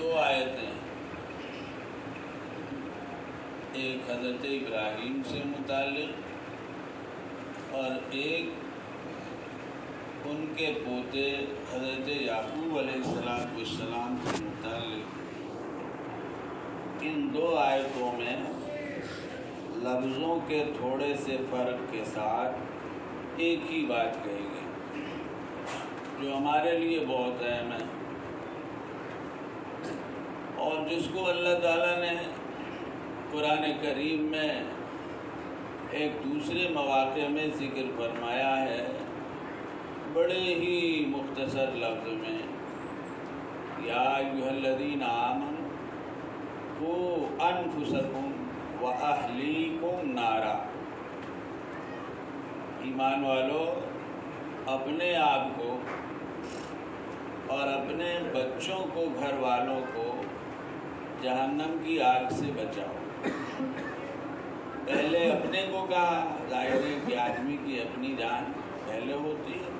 دو آیتیں، ایک حضرت ابراہیم سے متعلق اور ایک ان کے پوتے حضرت یعقوب علیہ السلام سے متعلق۔ ان دو آیتوں میں لفظوں کے تھوڑے سے فرق کے ساتھ ایک ہی بات کہی گئی جو ہمارے لیے بہت اہم ہے، اور جس کو اللہ تعالیٰ نے قرآن کریم میں ایک دوسرے مواقع میں ذکر فرمایا ہے، بڑے ہی مختصر لفظ میں، یا ایھا الذین آمنوا قوا انفسکم واہلیکم نارا، ایمان والو اپنے آپ کو اور اپنے بچوں کو، گھر والوں کو جہنم کی آگ سے بچاؤ۔ پہلے اپنے کو کہا، ظاہر ہے کہ آدمی کی اپنی جان پہلے ہوتی ہے،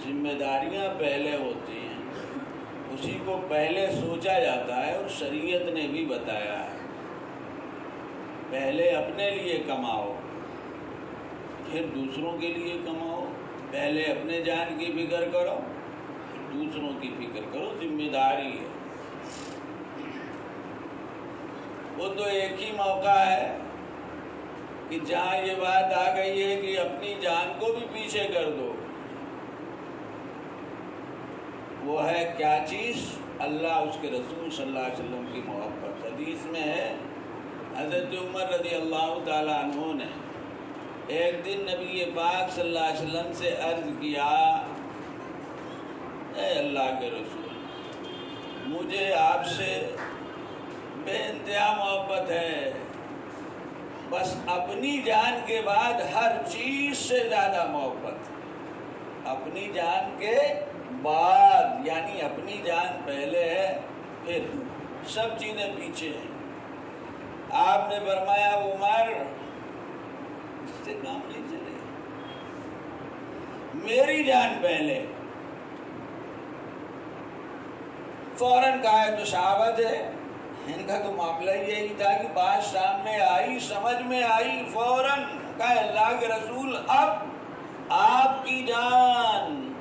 ذمہ داریاں پہلے ہوتی ہیں، اسی کو پہلے سوچا جاتا ہے، اور شریعت نے بھی بتایا ہے پہلے اپنے لیے کماؤ پھر دوسروں کے لیے کماؤ، پہلے اپنے جان کی فکر کرو دوسروں کی فکر کرو، ذمہ داری ہے۔ وہ تو ایک ہی موقع ہے کہ جہاں یہ بات آ گئی ہے کہ اپنی جان کو بھی پیچھے کر دو، وہ ہے کیا چیز؟ اللہ، اس کے رسول صلی اللہ علیہ وسلم کی محبت۔ حدیث میں ہے، حضرت عمر رضی اللہ تعالیٰ عنہ نے ایک دن نبی پاک صلی اللہ علیہ وسلم سے عرض کیا، اے اللہ کے رسول، مجھے آپ سے بے انتہا محبت ہے، بس اپنی جان کے بعد ہر چیز سے زیادہ محبت، اپنی جان کے بعد، یعنی اپنی جان پہلے ہے پھر سب چیزیں پیچھے ہیں۔ آپ نے فرمایا، عمر اس سے کام نہیں چلے، میری جان پہلے۔ فوراً کہا تو صحابت ہے، ان کا تو معاملہ یہی تھا کہ بات سامنے آئی، سمجھ میں آئی، فوراً کہا، اللہ کے رسول، اب آپ کی جان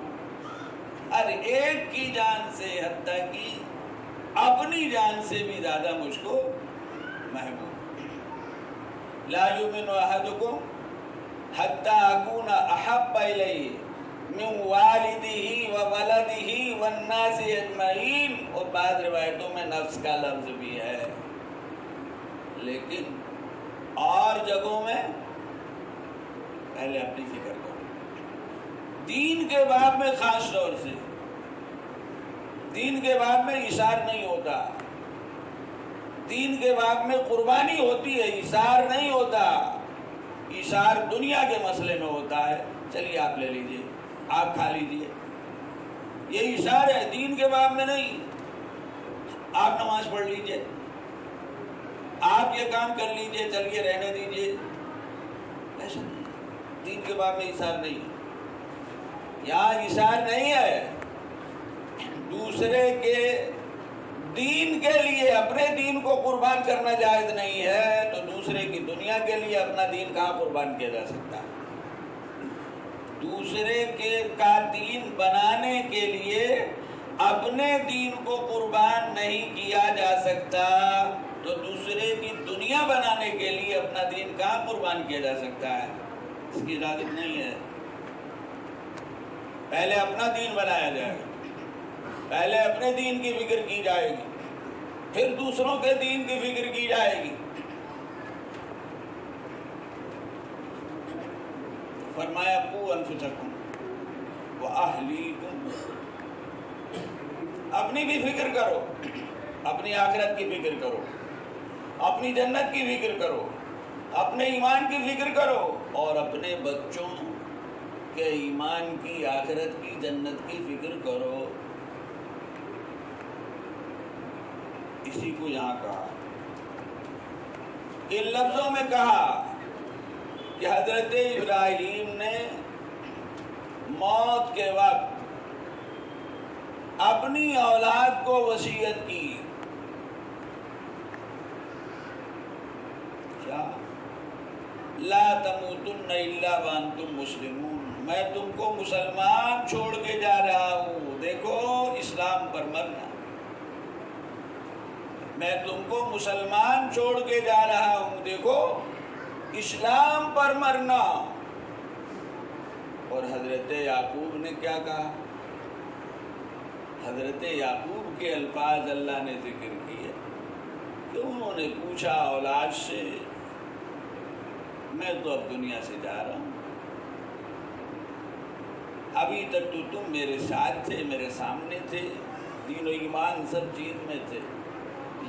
ہر ایک کی جان سے، حتیٰ کہ اپنی جان سے بھی زیادہ مجھ کو محبوب۔ لا یؤمن احدکم حتی اکون احب الیہ من والدہ وولدہ والناس اجمعین، اور بعض روایتوں میں نفس کا لفظ بھی ہے، لیکن اور جگہوں میں پہلے اپنی فکر کرو۔ دین کے باب میں خاص طور سے، دین کے باب میں ایثار نہیں ہوتا، دین کے باب میں قربانی ہوتی ہے، ایثار نہیں ہوتا۔ ایثار دنیا کے مسئلے میں ہوتا ہے، چلیے آپ لے لیجئے، آپ کھا لیجئے، یہ ایثار ہے، دین کے باب میں نہیں۔ آپ نماز پڑھ لیجئے، آپ یہ کام کر لیجئے، چلیے رہنے دیجئے، ایسا نہیں، دین کے باب میں ایثار نہیں ہے، یہاں ایثار نہیں ہے۔ دوسرے کے دین کے لیے اپنے دین کو قربان کرنا جائز نہیں ہے، تو دوسرے کی دنیا کے لیے اپنا دین کہاں قربان کیا جا سکتا ہے؟ دوسرے کا دین بنانے کے لیے اپنے دین کو قربان نہیں کیا جا سکتا، تو دوسرے کی دنیا بنانے کے لیے اپنا دین کہاں قربان کیا جا سکتا ہے؟ اس کی اجازت نہیں ہے۔ پہلے اپنا دین بنایا جائے گا، پہلے اپنے دین کی فکر کی جائے گی، پھر دوسروں کے دین کی فکر کی جائے گی۔ فرمایا، قوا انفسکم واہلیکم، اپنی بھی فکر کرو، اپنی آخرت کی فکر کرو، اپنی جنت کی فکر کرو، اپنے ایمان کی فکر کرو، اور اپنے بچوں کے ایمان کی، آخرت کی، جنت کی فکر کرو۔ اسی کو یہاں کہا، ان لفظوں میں کہا کہ حضرت ابراہیم نے موت کے وقت اپنی اولاد کو وصیت کی، لا تموتن الا وانتم مسلمون، میں تم کو مسلمان چھوڑ کے جا رہا ہوں، دیکھو اسلام پر مرنا، میں تم کو مسلمان چھوڑ کے جا رہا ہوں، دیکھو اسلام پر مرنا۔ اور حضرت یعقوب نے کیا کہا؟ حضرت یعقوب کے الفاظ اللہ نے ذکر کیے کہ انہوں نے پوچھا اولاد سے، میں تو اب دنیا سے جا رہا ہوں، ابھی تک تو تم میرے ساتھ تھے، میرے سامنے تھے، دین و ایمان سب چیز میں تھے،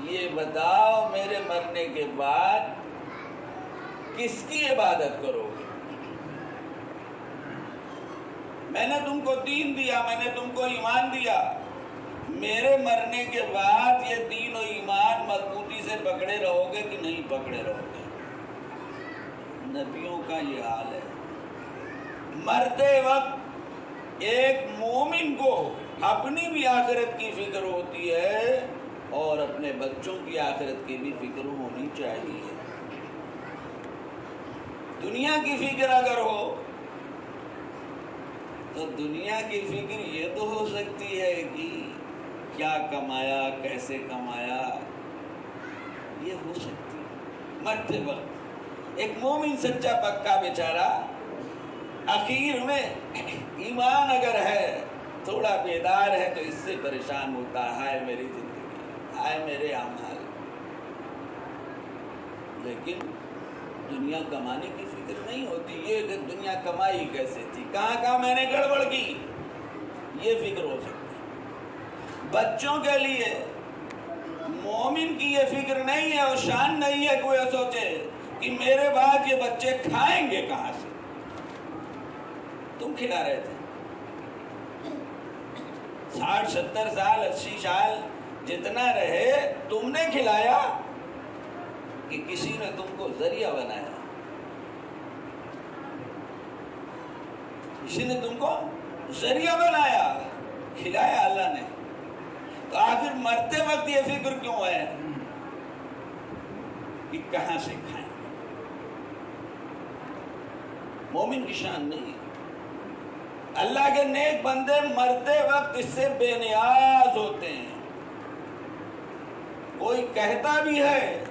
یہ بتاؤ میرے مرنے کے بعد کس کی عبادت کرو گے؟ میں نے تم کو دین دیا، میں نے تم کو ایمان دیا، میرے مرنے کے بعد یہ دین و ایمان مضبوطی سے پکڑے رہو گے کہ نہیں پکڑے رہو گے؟ نبیوں کا یہ حال ہے، مرتے وقت ایک مومن کو اپنی بھی آخرت کی فکر ہوتی ہے اور اپنے بچوں کی آخرت کی بھی فکر ہونی چاہیے۔ دنیا کی فکر اگر ہو تو دنیا کی فکر یہ تو ہو سکتی ہے کہ کیا کمایا، کیسے کمایا، یہ ہو سکتی ہے۔ مرتے وقت ایک مومن سچا پکا بیچارہ اخیر میں ایمان اگر ہے، تھوڑا بیدار ہے، تو اس سے پریشان ہوتا ہے، ہائے میری زندگی، ہائے میرے اعمال۔ لیکن دنیا کمانے کی فکر نہیں ہوتی، یہ کہ دنیا کمائی کیسے تھی، کہاں میں نے گڑبڑ کی، یہ فکر ہو سکتی ہے۔ بچوں کے لیے مومن کی یہ فکر نہیں ہے اور شان نہیں ہے کہ وہ یہ سوچے کہ میرے بعد یہ بچے کھائیں گے کہاں سے۔ تم کھلا رہے تھے 60 70 سال 80 سال جتنا رہے، تم نے کھلایا کہ کسی نے تم کو ذریعہ بنایا؟ کسی نے تم کو ذریعہ بنایا، کھلایا اللہ نے، تو آخر مرتے وقت یہ فکر کیوں ہے کہ کہاں سے کھائیں؟ مومن کی شان نہیں۔ اللہ کے نیک بندے مرتے وقت اس سے بے نیاز ہوتے ہیں۔ کوئی کہتا بھی ہے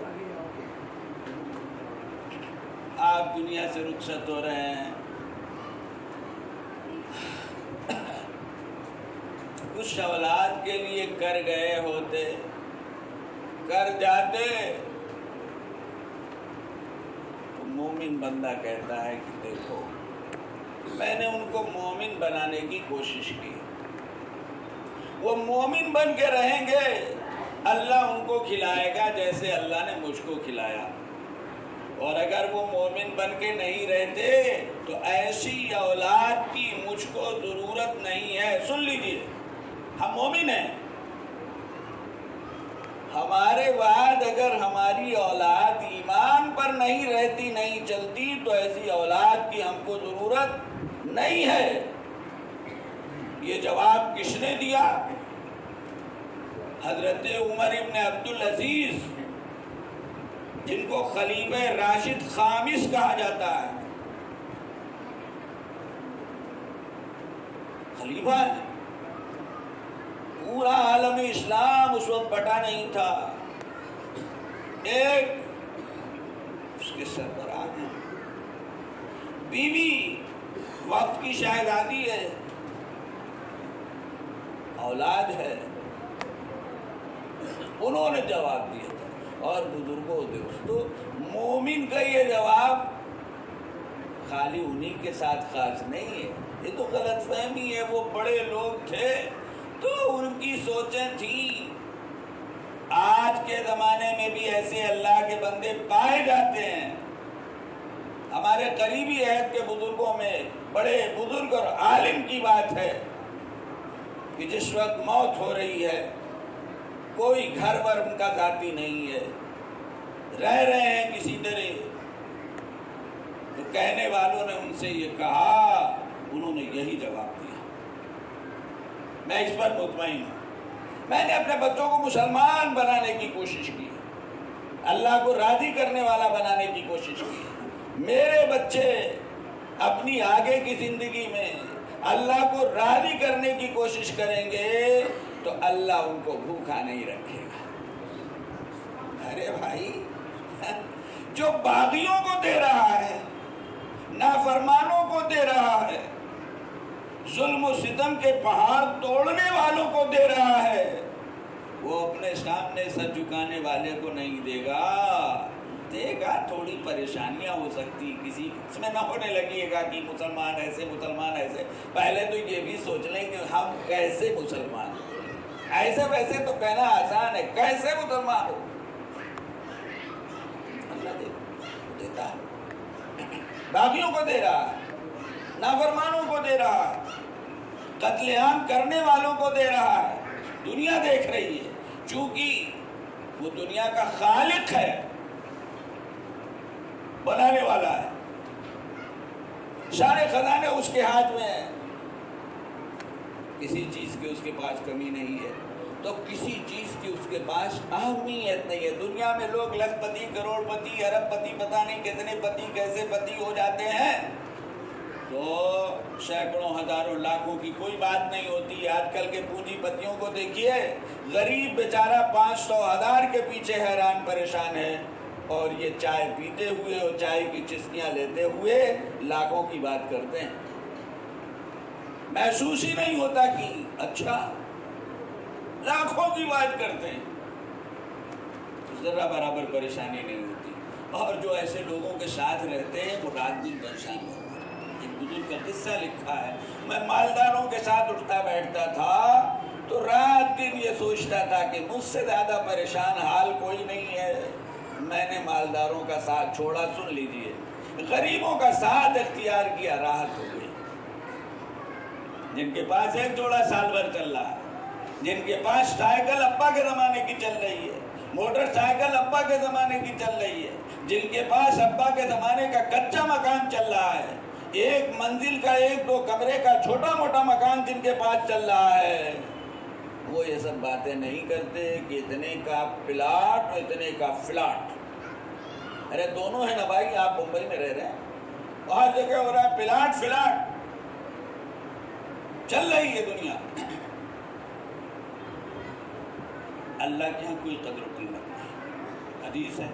آپ دنیا سے رخصت ہو رہے ہیں، کچھ اولاد کے لیے کر گئے ہوتے، کر جاتے، تو مومن بندہ کہتا ہے کہ دیکھو میں نے ان کو مومن بنانے کی کوشش کی، وہ مومن بن کے رہیں گے، اللہ ان کو کھلائے گا جیسے اللہ نے مجھ کو کھلایا، اور اگر وہ مومن بن کے نہیں رہتے تو ایسی اولاد کی مجھ کو ضرورت نہیں ہے۔ سن لیجئے، ہم مومن ہیں، ہمارے بعد اگر ہماری اولاد ایمان پر نہیں رہتی، نہیں چلتی، تو ایسی اولاد کی ہم کو ضرورت نہیں ہے۔ یہ جواب کس نے دیا؟ حضرت عمر ابن عبدالعزیز، جن کو خلیفہ راشد خامس کہا جاتا ہے، خلیفہ ہے، پورا عالم اسلام اس وقت بٹا نہیں تھا، ایک اس کے سربراہ ہیں، بیوی وقت کی شہزادی ہے، اولاد ہے، انہوں نے جواب دیا تھا۔ اور بزرگوں دوستو، مومن کا یہ جواب خالی انہی کے ساتھ خاص نہیں ہے، یہ تو غلط فہمی ہے۔ وہ بڑے لوگ تھے تو ان کی سوچیں تھیں، آج کے زمانے میں بھی ایسے اللہ کے بندے پائے جاتے ہیں۔ ہمارے قریبی عہد کے بزرگوں میں بڑے بزرگ اور عالم کی بات ہے کہ جس وقت موت ہو رہی ہے، کوئی گھر ور ان کا ذاتی نہیں ہے، رہ رہے ہیں کسی طرح، تو کہنے والوں نے ان سے یہ کہا، انہوں نے یہی جواب دیا۔ میں اس پر مطمئن ہوں، میں نے اپنے بچوں کو مسلمان بنانے کی کوشش کی، اللہ کو راضی کرنے والا بنانے کی کوشش کی، میرے بچے اپنی آگے کی زندگی میں اللہ کو راضی کرنے کی کوشش کریں گے تو اللہ ان کو بھوکا نہیں رکھے گا۔ ارے بھائی، جو باغیوں کو دے رہا ہے، نافرمانوں کو دے رہا ہے، ظلم و ستم کے پہاڑ توڑنے والوں کو دے رہا ہے، وہ اپنے سامنے سر جھکانے والے کو نہیں دے گا۔ دے گا، تھوڑی پریشانیاں ہو سکتی، کسی اس میں نہ ہونے لگیے گا کہ مسلمان ایسے۔ پہلے تو یہ بھی سوچ لیں کہ ہم کیسے مسلمان ہیں۔ ایسے ویسے تو کہنا آسان ہے، کیسے مسلمان ہو؟ اللہ دیتا ہے، باغیوں کو دے رہا ہے، نافرمانوں کو دے رہا ہے، قتل عام کرنے والوں کو دے رہا ہے۔ دنیا دیکھ رہی ہے، چونکہ وہ دنیا کا خالق ہے، بنانے والا ہے، سارے خزانے اس کے ہاتھ میں ہیں، کسی چیز کی اس کے پاس کمی نہیں ہے، تو کسی چیز کی اس کے پاس اہمیت نہیں ہے۔ دنیا میں لوگ لاکھ پتی، کروڑ پتی، ارب پتی، پتہ نہیں کتنے پتی، کیسے پتی ہو جاتے ہیں، تو سینکڑوں، ہزاروں، لاکھوں کی کوئی بات نہیں ہوتی۔ آج کل کے پونجی پتیوں کو دیکھیے، غریب بیچارہ 500 1000 کے پیچھے حیران پریشان ہے، اور یہ چائے پیتے ہوئے اور چائے کی چسکیاں لیتے ہوئے لاکھوں کی بات کرتے ہیں۔ محسوس ہی نہیں ہوتا کہ اچھا لاکھوں کی بات کرتے ہیں، ذرا برابر پریشانی نہیں ہوتی۔ اور جو ایسے لوگوں کے ساتھ رہتے ہیں وہ رات دن پریشان ہوتے ہیں۔ ایک بزرگ کا قصہ لکھا ہے، میں مالداروں کے ساتھ اٹھتا بیٹھتا تھا تو رات دن یہ سوچتا تھا کہ مجھ سے زیادہ پریشان حال کوئی نہیں ہے۔ میں نے مالداروں کا ساتھ چھوڑا، سن لیجئے، غریبوں کا ساتھ اختیار کیا، راحت ہو گئی۔ جن کے پاس ایک جوڑا سال بھر چل رہا ہے، جن کے پاس سائیکل ابا کے زمانے کی چل رہی ہے، موٹر سائیکل ابا کے زمانے کی چل رہی ہے، جن کے پاس ابا کے زمانے کا کچا مکان چل رہا ہے، ایک منزل کا 1-2 کمرے کا چھوٹا موٹا مکان جن کے پاس چل رہا ہے، وہ یہ سب باتیں نہیں کرتے کہ اتنے کا پلاٹ اور اتنے کا فلاٹ۔ ارے دونوں ہیں نا بھائی، آپ ممبئی میں رہ رہے ہیں، وہاں جگہ ہو رہا ہے پلاٹ فلاٹ، چل رہی ہے دنیا۔ اللہ کے ہاں کوئی قدر و قیمت نہیں۔ حدیث ہے،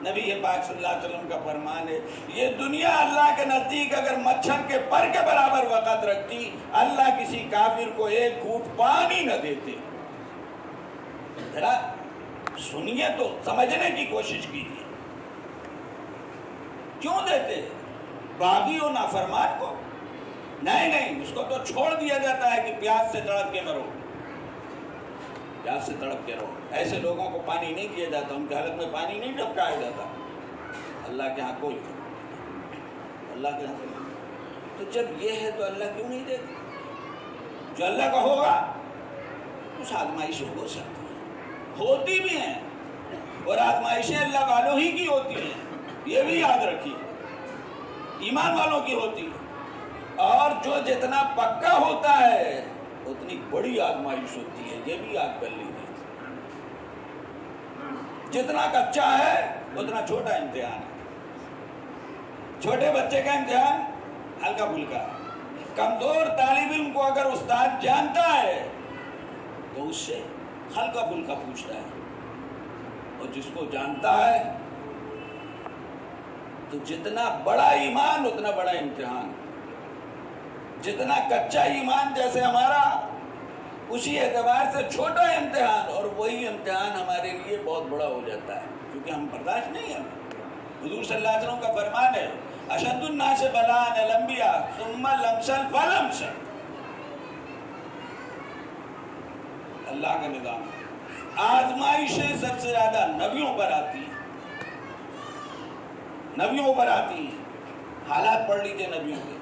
نبی پاک صلی اللہ علیہ وسلم کا فرمان ہے، یہ دنیا اللہ کے نزدیک اگر مچھر کے پر کے برابر وقت رکھتی، اللہ کسی کافر کو 1 گھونٹ پانی نہ دیتے۔ ذرا سنیے تو سمجھنے کی کوشش کیجیے، کیوں دیتے؟ باغی و نافرمان کو نہیں، اس کو تو چھوڑ دیا جاتا ہے کہ پیاس سے تڑپ کے مرو، پیاس سے تڑپ کے رہو۔ ایسے لوگوں کو پانی نہیں دیا جاتا، ان کے حلق میں پانی نہیں ڈبکایا جاتا۔ اللہ کے ہاں کوئی اللہ کے ہاں، تو جب یہ ہے تو اللہ کیوں نہیں دیتے؟ جو اللہ کا ہوگا اس آزمائشیں ہو سکتی ہیں، ہوتی بھی ہیں، اور آزمائشیں اللہ والوں ہی کی ہوتی ہیں، یہ بھی یاد رکھیے، ایمان والوں کی ہوتی ہے۔ اور جو جتنا پکا ہوتا ہے اتنی بڑی آزمائش ہوتی ہے، یہ بھی یاد کر لیجیے۔ جتنا کچا ہے اتنا چھوٹا امتحان ہے۔ چھوٹے بچے کا امتحان ہلکا پھلکا ہے، کمزور طالب علم کو اگر استاد جانتا ہے تو اس سے ہلکا پھلکا پوچھتا ہے، اور جس کو جانتا ہے تو جتنا بڑا ایمان اتنا بڑا امتحان، جتنا کچا ایمان جیسے ہمارا، اسی اعتبار سے چھوٹا امتحان، اور وہی امتحان ہمارے لیے بہت بڑا ہو جاتا ہے، کیونکہ ہم برداشت نہیں ہیں۔ حضور صلی اللہ علیہ وسلم کا فرمان ہے، اشد الناس بلاء الانبیاء ثم الامثل فالامثل۔ اللہ کا نظام ہے، آزمائشیں سب سے زیادہ نبیوں پر آتی ہیں، نبیوں پر آتی ہیں۔ حالات پڑھ لیجئے نبیوں کے،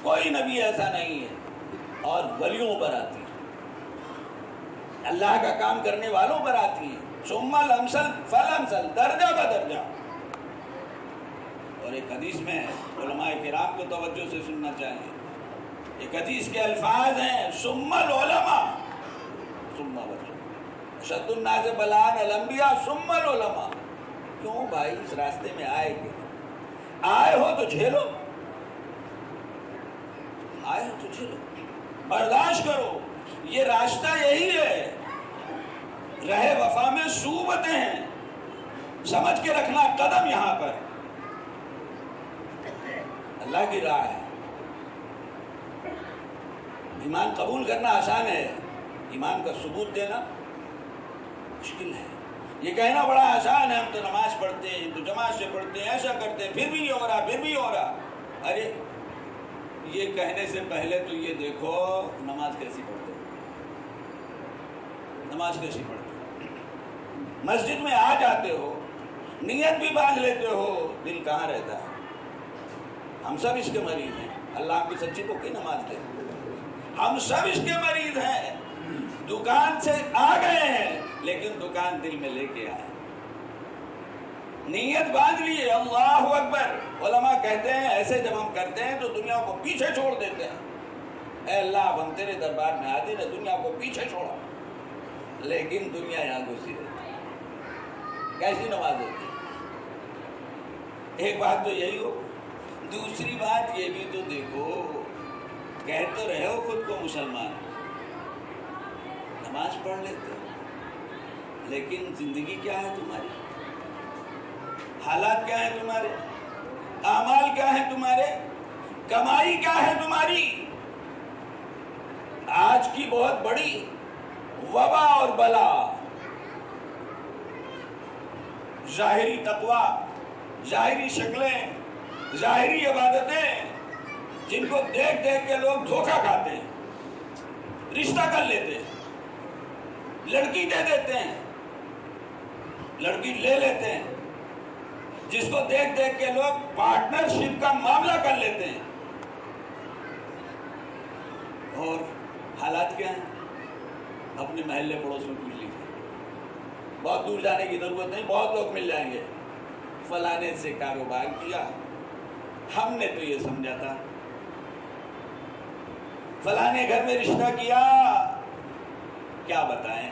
کوئی نبی ایسا نہیں ہے، اور ولیوں پر آتی ہے، اللہ کا کام کرنے والوں پر آتی ہے۔ ثم الامثل فالامثل، درجہ بدرجہ۔ اور ایک حدیث میں علماء کرام کو توجہ سے سننا چاہیے، ایک حدیث کے الفاظ ہیں، ثم العلماء ثم العلماء، اشد الناس بلاء الانبیاء ثم العلماء۔ کیوں بھائی، اس راستے میں آئے گے، آئے ہو تو جھیلو، آئے ہو تو جھیلو، برداشت کرو، یہ راستہ یہی ہے۔ رہے وفا میں صوبتیں ہیں، سمجھ کے رکھنا قدم یہاں پر اللہ کی راہ ہے۔ ایمان قبول کرنا آسان ہے، ایمان کا ثبوت دینا مشکل ہے۔ یہ کہنا بڑا آسان ہے، ہم تو نماز پڑھتے ہیں، تو جماعت سے پڑھتے ہیں، ایسا کرتے ہیں، پھر بھی یہ ہو رہا، پھر بھی ہو رہا۔ ارے یہ کہنے سے پہلے تو یہ دیکھو نماز کیسی پڑھتے ہو، نماز کیسی پڑھتے ہو، مسجد میں آ جاتے ہو، نیت بھی باندھ لیتے ہو، دل کہاں رہتا ہے؟ ہم سب اس کے مریض ہیں، اللہ آپ کی سچی تو کی نماز دے، ہم سب اس کے مریض ہیں۔ دکان سے آ گئے ہیں لیکن دکان دل میں لے کے آئے، نیت باندھ لیے، اللہ اکبر۔ علماء کہتے ہیں ایسے جب ہم کرتے ہیں تو دنیا کو پیچھے چھوڑ دیتے ہیں۔ اے اللہ اب ہم تیرے دربار میں حاضر ہیں، دنیا کو پیچھے چھوڑا، لیکن دنیا یہاں گھسی رہتی ہے۔ کیسی نماز ہوتی ہے؟ ایک بات تو یہی ہو، دوسری بات یہ بھی تو دیکھو، کہہ تو رہے ہو خود کو مسلمان، نماز پڑھ لیتے ہو، لیکن زندگی کیا ہے تمہاری؟ حالات کیا ہیں تمہارے؟ اعمال کیا ہیں تمہارے؟ کمائی کیا ہے تمہاری؟ آج کی بہت بڑی وبا اور بلا ظاہری تقویٰ، ظاہری شکلیں، ظاہری عبادتیں، جن کو دیکھ دیکھ کے لوگ دھوکہ کھاتے ہیں، رشتہ کر لیتے ہیں، لڑکی دے دیتے ہیں، لڑکی لے لیتے ہیں، جس کو دیکھ دیکھ کے لوگ پارٹنرشپ کا معاملہ کر لیتے ہیں۔ اور حالات کیا ہیں؟ اپنے محلے پڑوس میں پوچھ لیجیے، بہت دور جانے کی ضرورت نہیں، بہت لوگ مل جائیں گے۔ فلانے سے کاروبار کیا، ہم نے تو یہ سمجھا تھا، فلانے گھر میں رشتہ کیا، کیا بتائیں،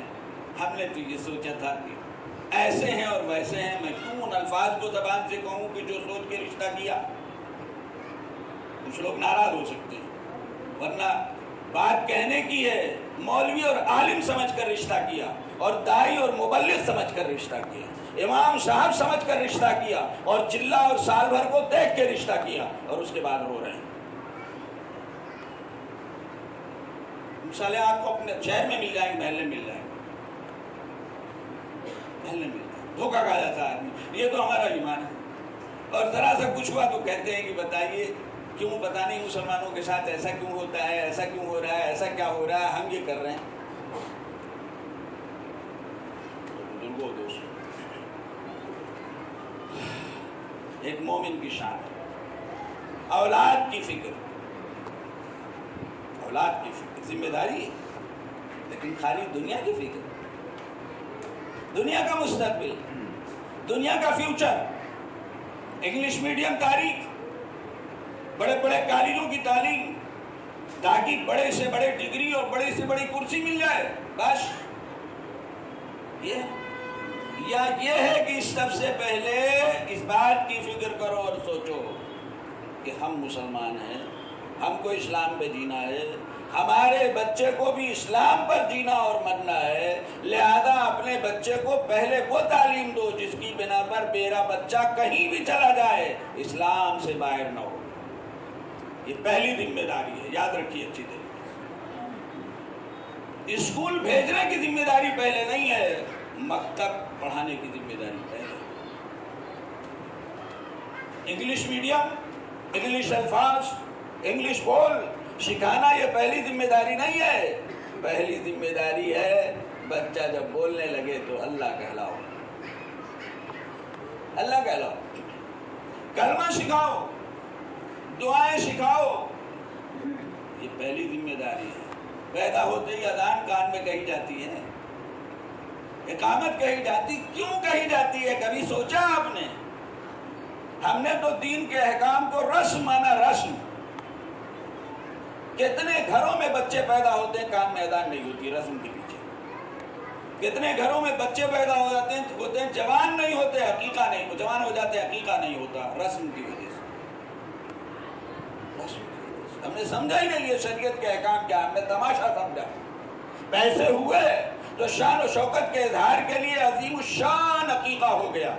ہم نے تو یہ سوچا تھا کہ ایسے ہیں اور ویسے ہیں، میں کیوں ان الفاظ کو زبان سے کہوں کہ جو سوچ کے رشتہ کیا؟ کچھ لوگ ناراض ہو سکتے ہیں، ورنہ بات کہنے کی ہے، مولوی اور عالم سمجھ کر رشتہ کیا، اور دائی اور مبلغ سمجھ کر رشتہ کیا، امام صاحب سمجھ کر رشتہ کیا، اور چلہ اور سال بھر کو دیکھ کے رشتہ کیا، اور اس کے بعد رو رہے ہیں۔ مثالیں آپ کو اپنے شہر میں مل جائیں گے، محلے مل جائیں گے، محلے مل جائیں گے، دھوکہ کھا جاتا ہے آدمی، یہ تو ہمارا ایمان ہے، اور ذرا سا کچھ ہوا تو کہتے ہیں کہ بتائیے کیوں، پتہ نہیں مسلمانوں کے ساتھ ایسا کیوں ہوتا ہے، ایسا کیوں ہو رہا ہے، ایسا کیا ہو رہا ہے، ہم یہ کر رہے ہیں۔ بزرگوں دوستوں، ایک مومن کی شان ہے اولاد کی فکر، اولاد کی فکر ذمہ داری ہے، لیکن خالی دنیا کی فکر، دنیا کا مستقبل، دنیا کا فیوچر، انگلش میڈیم تاریخ، بڑے بڑے کالجوں کی تعلیم، تاکہ بڑے سے بڑے ڈگری اور بڑی سے بڑی کرسی مل جائے، بس یا یہ ہے کہ سب سے پہلے اس بات کی فکر کرو اور سوچو کہ ہم مسلمان ہیں، ہم کو اسلام پہ جینا ہے، ہمارے بچے کو بھی اسلام پر جینا اور مرنا ہے، لہذا اپنے بچے کو پہلے وہ تعلیم دو جس کی بنا پر میرا بچہ کہیں بھی چلا جائے اسلام سے باہر نہ ہو۔ یہ پہلی ذمہ داری ہے، یاد رکھیے اچھی طرح۔ اسکول بھیجنے کی ذمہ داری پہلے نہیں ہے، مکتب پڑھانے کی ذمہ داری پہلے۔ انگلش میڈیم، انگلش الفاظ، انگلش بول سکھانا یہ پہلی ذمہ داری نہیں ہے، پہلی ذمہ داری ہے بچہ جب بولنے لگے تو اللہ کہلاؤ، اللہ کہلاؤ، کلمہ سکھاؤ، دعائیں سکھاؤ، یہ پہلی ذمہ داری ہے۔ پیدا ہوتے ہی اذان کان میں کہی جاتی ہے، اقامت کہی جاتی، کیوں کہی جاتی ہے کبھی سوچا آپ نے؟ ہم نے تو دین کے احکام کو رسم مانا، رسم۔ کتنے گھروں میں بچے پیدا ہوتے ہیں کان میں اذان نہیں ہوتی، رسم کے پیچھے۔ کتنے گھروں میں بچے پیدا ہو جاتے ہیں جوان نہیں ہوتے، عقیقہ نہیں، جوان ہو جاتے عقیقہ نہیں ہوتا، رسم کی وجہ سے۔ ہم نے سمجھا ہی نہیں یہ شریعت کے احکام کیا، ہم نے تماشا سمجھا. پیسے ہوئے تو شان و شوکت کے اظہار کے لیے عظیم الشان عقیقہ ہو گیا.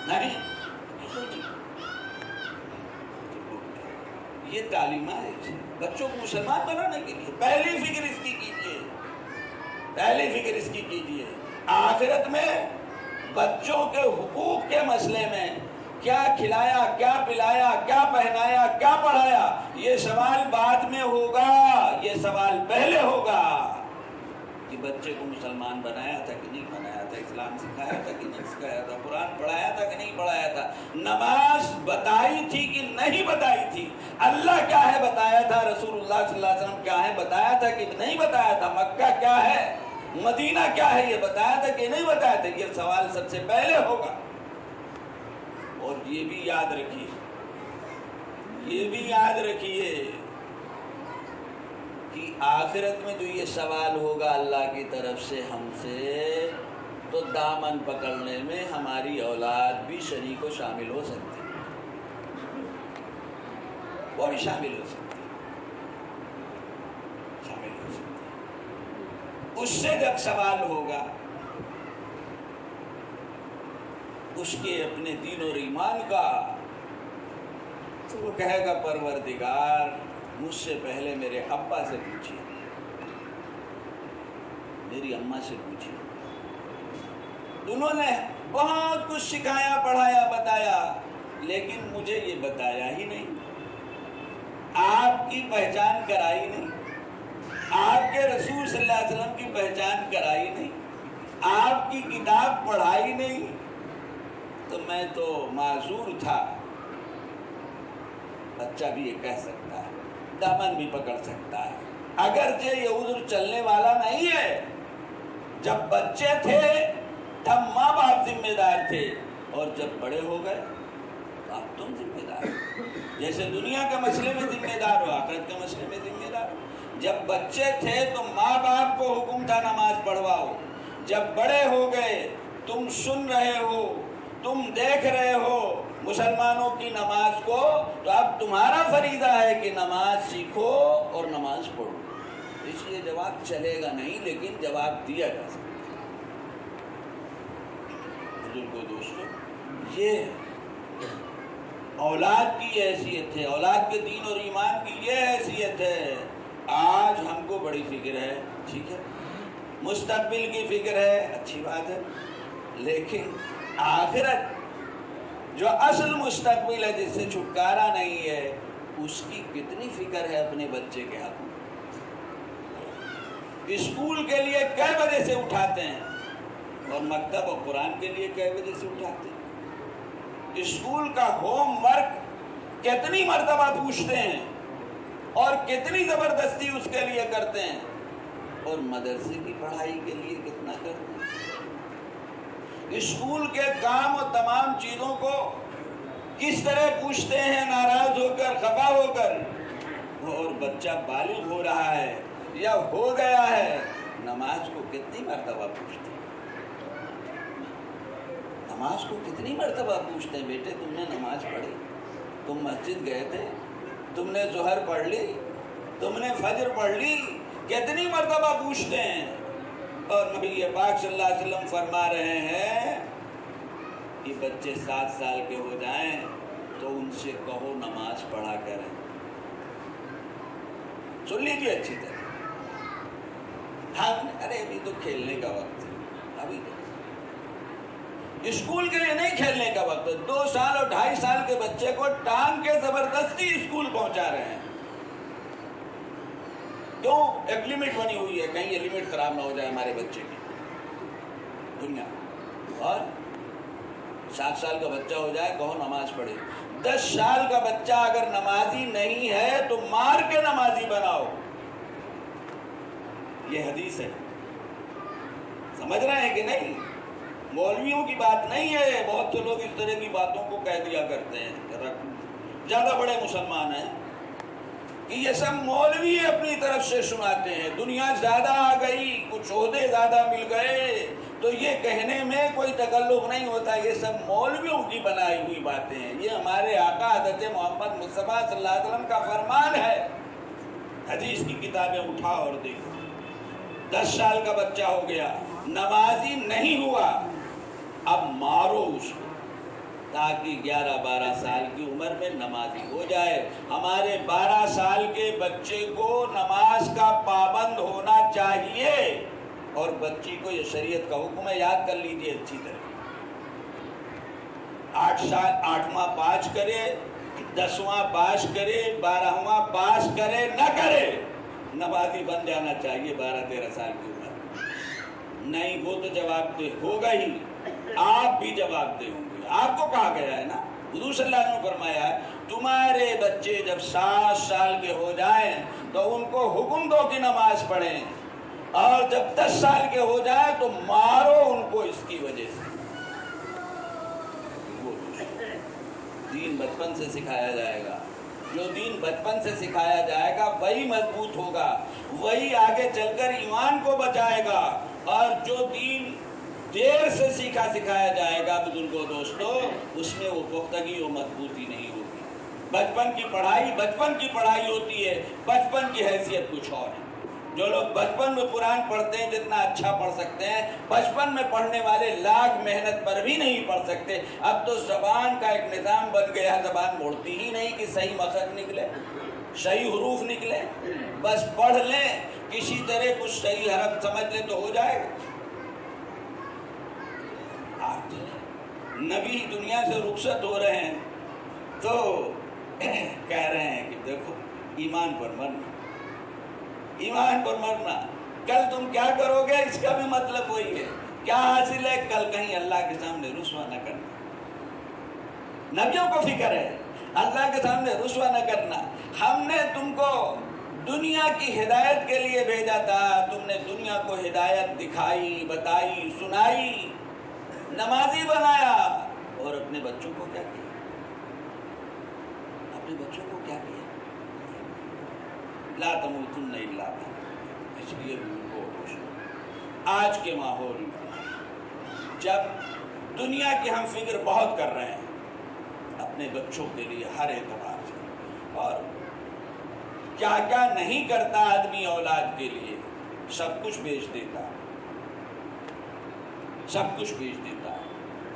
نہیں، یہ تعلیمات ہے بچوں کو مسلمان بنانے کے لیے. پہلی فکر اس کی کیجیے، پہلی فکر اس کی کیجیے. آخرت میں بچوں کے حقوق کے مسئلے میں کیا کھلایا، کیا پلایا، کیا پہنایا، کیا پڑھایا، یہ سوال بعد میں ہوگا. یہ سوال پہلے ہوگا کہ بچے کو مسلمان بنایا تھا کہ نہیں بنایا تھا، اسلام سکھایا تھا کہ نہیں سکھایا تھا، قرآن پڑھایا تھا کہ نہیں پڑھایا تھا، نماز بتائی تھی کہ نہیں بتائی تھی، اللہ کیا ہے بتایا تھا، رسول اللہ صلی اللہ علیہ وسلم کیا ہے بتایا تھا کہ نہیں بتایا تھا، مکہ کیا ہے، مدینہ کیا ہے، یہ بتایا تھا کہ نہیں بتایا تھا. یہ سوال سب سے پہلے ہوگا. اور یہ بھی یاد رکھیے، یہ بھی یاد رکھیے کہ آخرت میں جو یہ سوال ہوگا اللہ کی طرف سے ہم سے، تو دامن پکڑنے میں ہماری اولاد بھی شریک و شامل ہو سکتی ہے. وہ بھی شامل ہو سکتی ہے، شامل ہو سکتی ہے. اس سے جب سوال ہوگا اس کے اپنے دین اور ایمان کا، تو وہ کہے گا پروردگار مجھ سے پہلے میرے ابا سے پوچھیے، میری اماں سے پوچھیے، انہوں نے بہت کچھ سکھایا، پڑھایا، بتایا، لیکن مجھے یہ بتایا ہی نہیں، آپ کی پہچان کرائی نہیں، آپ کے رسول صلی اللہ علیہ وسلم کی پہچان کرائی نہیں، آپ کی کتاب پڑھائی نہیں. تو میں تو معذور تھا. بچہ بھی یہ کہہ سکتا ہے، دامن بھی پکڑ سکتا ہے، اگرچہ یہ عذر چلنے والا نہیں ہے. جب بچے تھے تب ماں باپ ذمہ دار تھے، اور جب بڑے ہو گئے تو اب تم ذمہ دار ہو. جیسے دنیا کے مسئلے میں ذمہ دار ہو، آخرت کے مسئلے میں ذمہ دار ہو. جب بچے تھے تو ماں باپ کو حکم تھا نماز پڑھواؤ، جب بڑے ہو گئے تم سن رہے ہو، تم دیکھ رہے ہو مسلمانوں کی نماز کو، تو اب تمہارا فریضہ ہے کہ نماز سیکھو اور نماز پڑھو. اس لیے جواب چلے گا نہیں، لیکن جواب دیا جا سکتا ہے. بزرگوں، دوستوں، یہ اولاد کی حیثیت ہے، اولاد کے دین اور ایمان کی یہ حیثیت ہے. آج ہم کو بڑی فکر ہے، ٹھیک ہے، مستقبل کی فکر ہے، اچھی بات ہے، لیکن آخرت جو اصل مستقبل ہے، جس سے چھٹکارا نہیں ہے، اس کی کتنی فکر ہے اپنے بچے کے حق میں. اسکول کے لیے کئی بجے سے اٹھاتے ہیں، اور مکتب اور قرآن کے لیے کئی بجے سے اٹھاتے ہیں. اسکول کا ہوم ورک کتنی مرتبہ پوچھتے ہیں اور کتنی زبردستی اس کے لیے کرتے ہیں، اور مدرسے کی پڑھائی کے لیے کتنا کرتے ہیں. اسکول کے کام اور تمام چیزوں کو کس طرح پوچھتے ہیں، ناراض ہو کر، خفا ہو کر. اور بچہ بالغ ہو رہا ہے یا ہو گیا ہے، نماز کو کتنی مرتبہ پوچھتے ہیں، نماز کو کتنی مرتبہ پوچھتے ہیں. بیٹے تم نے نماز پڑھی، تم مسجد گئے تھے، تم نے ظہر پڑھ لی، تم نے فجر پڑھ لی، کتنی مرتبہ پوچھتے ہیں. اور نبی پاک صلی اللہ علیہ وسلم فرما رہے ہیں کہ بچے 7 سال کے ہو جائیں تو ان سے کہو نماز پڑھا کریں. سن لیجیے اچھی طرح. ہم ارے ابھی تو کھیلنے کا وقت ہے، ابھی تو اسکول کے لیے نہیں کھیلنے کا وقت ہے. 2 سال اور 2.5 سال کے بچے کو ٹانگ کے زبردستی اسکول پہنچا رہے ہیں. کیوں؟ ایک لمٹ بنی ہوئی ہے، کہیں یہ لمٹ خراب نہ ہو جائے ہمارے بچے کی. دنیا اور 7 سال کا بچہ ہو جائے کہو نماز پڑھے. 10 سال کا بچہ اگر نمازی نہیں ہے تو مار کے نمازی بناؤ. یہ حدیث ہے، سمجھ رہے ہیں کہ نہیں؟ مولویوں کی بات نہیں ہے. بہت سے لوگ اس طرح کی باتوں کو کہہ دیا کرتے ہیں. زیادہ بڑے مسلمان ہیں کہ یہ سب مولوی اپنی طرف سے سناتے ہیں، دنیا زیادہ آ گئی، کچھ عہدے زیادہ مل گئے، تو یہ کہنے میں کوئی تکلف نہیں ہوتا، یہ سب مولویوں کی بنائی ہوئی باتیں ہیں۔ یہ ہمارے آقا حضرت محمد مصطفیٰ صلی اللہ علیہ وسلم کا فرمان ہے۔ حدیث کی کتابیں اٹھا اور دیکھو، 10 سال کا بچہ ہو گیا، نمازی نہیں ہوا، اب مارو اس کو تاکہ 11-12 سال کی عمر میں نمازی ہو جائے۔ ہمارے 12 سال کے بچے کو نماز کا پابند ہونا چاہیے، اور بچی کو یہ شریعت کا حکم ہے، یاد کر لیجیے اچھی طرح۔ 8 سال 8واں پاس کرے، 10واں پاس کرے، 12واں پاس کرے نہ کرے، نمازی بن جانا چاہیے 12-13 سال کی عمر۔ نہیں وہ تو جواب دہ ہوگا ہی، آپ بھی جواب دہ ہوں گے۔ آپ کو کہا گیا ہے نا، حضور صلی اللہ علیہ وسلم نے فرمایا ہے تمہارے بچے جب 7 سال کے ہو جائیں تو ان کو حکم دو کہ نماز پڑھیں، اور جب 10 سال کے ہو جائیں تو مارو ان کو اس کی وجہ سے۔ دین بچپن سے سکھایا جائے گا، جو دین بچپن سے سکھایا جائے گا وہی مضبوط ہوگا، وہی آگے چل کر ایمان کو بچائے گا، اور جو دین دیر سے سیکھا سکھایا جائے گا بزرگوں دوستو، اس میں وہ پختگی و مضبوطی نہیں ہوگی۔ بچپن کی پڑھائی ہوتی ہے، بچپن کی حیثیت کچھ اور ہے۔ جو لوگ بچپن میں قرآن پڑھتے ہیں جتنا اچھا پڑھ سکتے ہیں، بچپن میں پڑھنے والے لاکھ محنت پر بھی نہیں پڑھ سکتے۔ اب تو زبان کا ایک نظام بن گیا، زبان موڑتی ہی نہیں کہ صحیح مخرج نکلے، صحیح حروف نکلے، بس پڑھ لیں کسی طرح کچھ صحیح حرف سمجھ لیں تو ہو جائے گا۔ نبی دنیا سے رخصت ہو رہے ہیں تو کہہ رہے ہیں کہ دیکھو ایمان پر مرنا، کل تم کیا کرو گے اس کا بھی مطلب وہی ہے، کیا حاصل ہے، کل کہیں اللہ کے سامنے رسوا نہ کرنا۔ نبیوں کو فکر ہے اللہ کے سامنے رسوا نہ کرنا۔ ہم نے تم کو دنیا کی ہدایت کے لیے بھیجا تھا، تم نے دنیا کو ہدایت دکھائی، بتائی، سنائی، نمازی بنایا، اور اپنے بچوں کو کیا کیا؟ لا تموتن الا بحق۔ اس لیے آج کے ماحول میں جب دنیا کی ہم فکر بہت کر رہے ہیں اپنے بچوں کے لیے ہر اعتبار سے، اور کیا کیا نہیں کرتا آدمی اولاد کے لیے، سب کچھ بیچ دیتا ہے،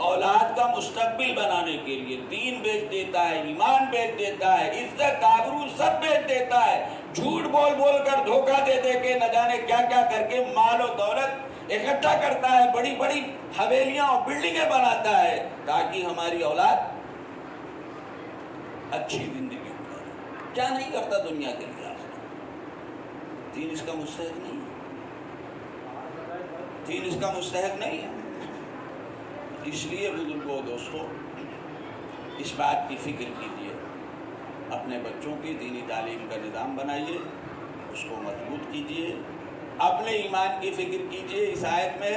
اولاد کا مستقبل بنانے کے لیے دین بیچ دیتا ہے، ایمان بیچ دیتا ہے، عزت آبرو سب بیچ دیتا ہے، جھوٹ بول کر دھوکہ دے کے نہ جانے کیا کیا کر کے مال و دولت اکٹھا کرتا ہے، بڑی بڑی حویلیاں اور بلڈنگیں بناتا ہے تاکہ ہماری اولاد اچھی زندگی گزارے۔ کیا نہیں کرتا دنیا کے لیے؟ دین اس کا مستحق نہیں ہے۔ اس لیے بزرگوں دوستوں اس بات کی فکر کیجیے، اپنے بچوں کی دینی تعلیم کا نظام بنائیے، اس کو مضبوط کیجیے، اپنے ایمان کی فکر کیجیے۔ اس آیت میں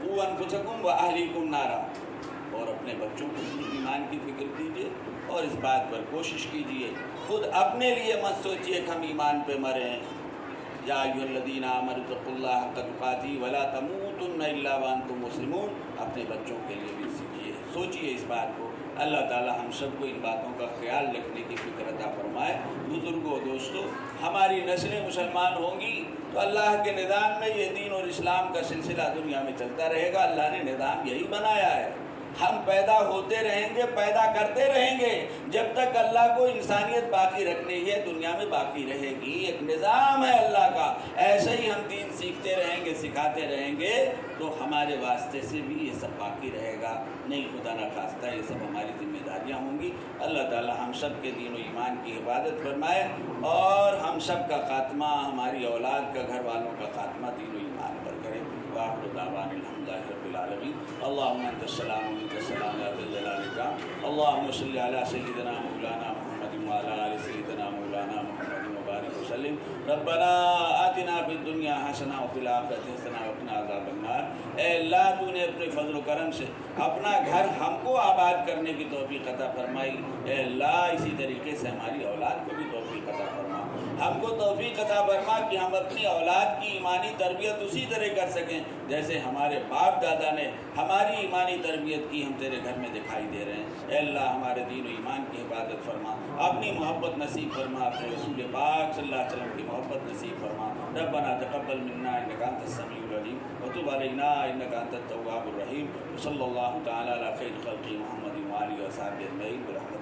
قُوْ أَنفُسَكُمْ وَأَهْلِيكُمْ نَارًا، اور اپنے بچوں کو ایمان کی فکر کیجیے، اور اس بات پر کوشش کیجیے خود اپنے لیے مت سوچیے کہ ہم ایمان پہ مرے ہیں۔ یا ایھا الذین آمنوا اتقوا اللہ حق تقاتہ ولا تموتن الا وانتم مسلمون۔ اپنے بچوں کے لیے بھی سوچیے اس بات کو۔ اللہ تعالی ہم سب کو ان باتوں کا خیال رکھنے کی فکر عطا فرمائے۔ بزرگوں دوستو، ہماری نسلیں مسلمان ہوں گی تو اللہ کے نظام میں یہ دین اور اسلام کا سلسلہ دنیا میں چلتا رہے گا۔ اللہ نے نظام یہی بنایا ہے، ہم پیدا ہوتے رہیں گے، پیدا کرتے رہیں گے، جب تک اللہ کو انسانیت باقی رکھنی ہے دنیا میں باقی رہے گی۔ ایک نظام ہے اللہ کا، ایسے ہی ہم دین سیکھتے رہیں گے، سکھاتے رہیں گے تو ہمارے واسطے سے بھی یہ سب باقی رہے گا۔ نہیں خدا نہ خواستہ یہ سب ہماری ذمہ داریاں ہوں گی۔ اللہ تعالی ہم سب کے دین و ایمان کی حفاظت فرمائے، اور ہم سب کا خاتمہ، ہماری اولاد کا، گھر والوں کا خاتمہ دین و ایمان پر کرے۔ وآخر دعوانا الحمدللہ رب العالمین۔ اللہم انت السلام و منک السلام یا ذا الجلال والاکرام۔ اللہم صل علی سیدنا مولانا محمد وعلی آل سیدنا مولانا محمد وبارک وسلم۔ ربنا آتنا فی الدنیا حسنہ وفی الآخرۃ حسنہ وقنا عذاب النار۔ اے اللہ تو نے اپنے فضل و کرم سے اپنا گھر ہم کو آباد کرنے کی توفیق عطا فرمائی، اے اللہ اسی طریقے سے ہماری اولاد کو بھی توفیق عطا فرما۔ ہم کو توفیق عطا فرما کہ ہم اپنی اولاد کی ایمانی تربیت اسی طرح کر سکیں جیسے ہمارے باپ دادا نے ہماری ایمانی تربیت کی، ہم تیرے گھر میں دکھائی دے رہے ہیں۔ اے اللہ ہمارے دین و ایمان کی حفاظت فرما، اپنی محبت نصیب فرما، اپنے رسول پاک صلی اللہ علیہ وسلم کی محبت نصیب فرما۔ ربنا تقبل منا انک انت السمیع العلیم وتب علینا انک انت التواب الرحیم، صلی اللہ تعالی علی خیر خلق محمد و آلہ و صحبہ اجمعین برحمتک۔